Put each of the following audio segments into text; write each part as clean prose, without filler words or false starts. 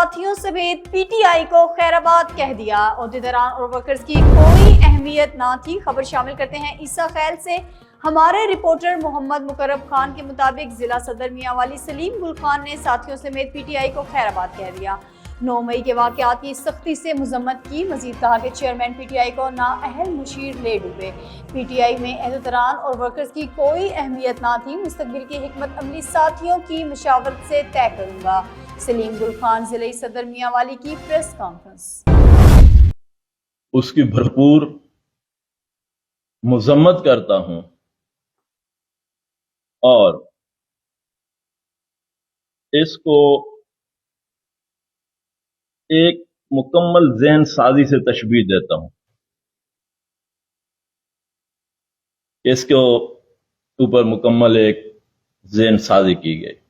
ساتھیوں سمیت P T I کو خیرآباد کہہ دیا۔ عہدیداران اور ورکرز کی کوئی اہمیت نہ تھی۔ خبر شامل کرتے ہیں عیسیٰ خیل سے۔ ہمارے رپورٹر محمد مقرب خان کے مطابق ضلع صدر میاں والی سلیم گل خان نے ساتھیوں سمیت پی ٹی آئی کو خیرآباد کہہ دیا۔ 9 مئی کے واقعات کی سختی سے مذمت کی۔ مزید کہا کہ چیئرمین پی ٹی آئی کو نااہل مشیر لے ڈوبے۔ پی ٹی آئی میں عہدیداران اور ورکرز کی کوئی اہمیت نہ تھی۔ مستقبل کی حکمت عملی ساتھیوں کی مشاورت سے طے کروں گا۔ سلیم گل خان ضلعی صدر میاں والی کی پریس کانفرنس۔ اس کی بھرپور مذمت کرتا ہوں اور اس کو ایک مکمل ذہن سازی سے تشبیہ دیتا ہوں۔ اس کے اوپر مکمل ایک ذہن سازی کی گئی۔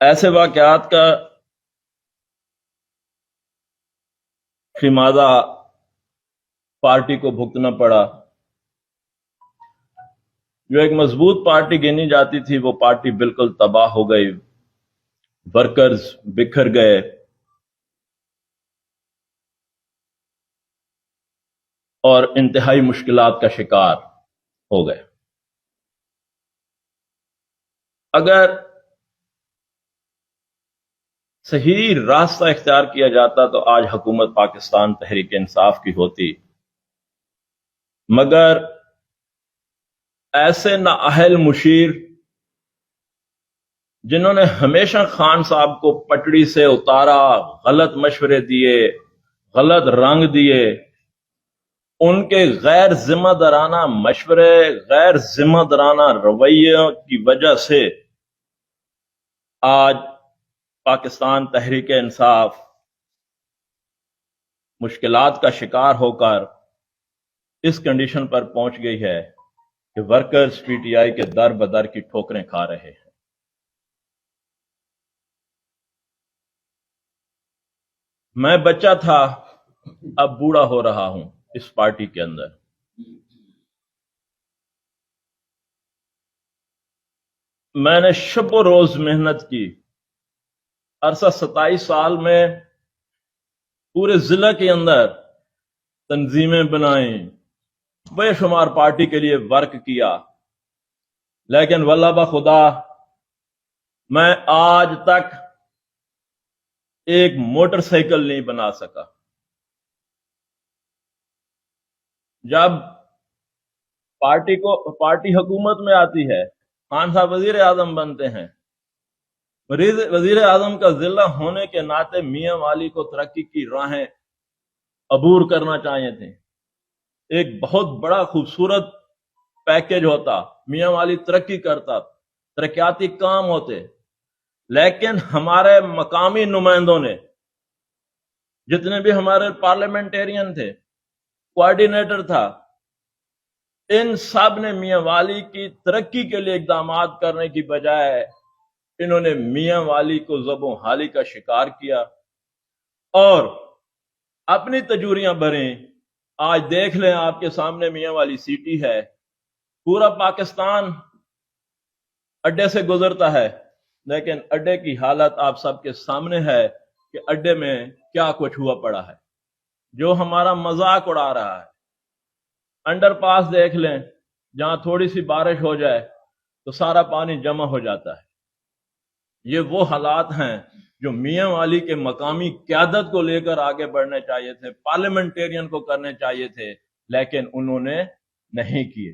ایسے واقعات کا خمیازہ پارٹی کو بھگتنا پڑا۔ جو ایک مضبوط پارٹی گنی جاتی تھی وہ پارٹی بالکل تباہ ہو گئی، ورکرز بکھر گئے اور انتہائی مشکلات کا شکار ہو گئے۔ اگر صحیح راستہ اختیار کیا جاتا تو آج حکومت پاکستان تحریک انصاف کی ہوتی، مگر ایسے نااہل مشیر جنہوں نے ہمیشہ خان صاحب کو پٹڑی سے اتارا، غلط مشورے دیے، غلط رنگ دیے، ان کے غیر ذمہ دارانہ مشورے، غیر ذمہ دارانہ رویوں کی وجہ سے آج پاکستان تحریک انصاف مشکلات کا شکار ہو کر اس کنڈیشن پر پہنچ گئی ہے کہ ورکرز پی ٹی آئی کے در بدر کی ٹھوکریں کھا رہے ہیں۔ میں بچہ تھا، اب بوڑھا ہو رہا ہوں اس پارٹی کے اندر۔ میں نے شب و روز محنت کی۔ عرصہ 27 سال میں پورے ضلع کے اندر تنظیمیں بنائیں، بے شمار پارٹی کے لیے ورک کیا، لیکن واللہ بخدا میں آج تک ایک موٹر سائیکل نہیں بنا سکا۔ جب پارٹی حکومت میں آتی ہے، خان صاحب وزیر اعظم بنتے ہیں، وزیر اعظم کا ضلع ہونے کے ناطے میاں والی کو ترقی کی راہیں عبور کرنا چاہیے تھے۔ ایک بہت بڑا خوبصورت پیکج ہوتا، میاں والی ترقی کرتا، ترقیاتی کام ہوتے، لیکن ہمارے مقامی نمائندوں نے، جتنے بھی ہمارے پارلیمنٹیرین تھے، کوآرڈینیٹر تھا، ان سب نے میاں والی کی ترقی کے لیے اقدامات کرنے کی بجائے انہوں نے میاں والی کو ذب و حالی کا شکار کیا اور اپنی تجوریاں بھریں۔ آج دیکھ لیں، آپ کے سامنے میاں والی سٹی ہے، پورا پاکستان اڈے سے گزرتا ہے، لیکن اڈے کی حالت آپ سب کے سامنے ہے کہ اڈے میں کیا کچھ ہوا پڑا ہے، جو ہمارا مذاق اڑا رہا ہے۔ انڈر پاس دیکھ لیں، جہاں تھوڑی سی بارش ہو جائے تو سارا پانی جمع ہو جاتا ہے۔ یہ وہ حالات ہیں جو میاں والی کے مقامی قیادت کو لے کر آگے بڑھنے چاہیے تھے، پارلیمنٹیرین کو کرنے چاہیے تھے، لیکن انہوں نے نہیں کیے۔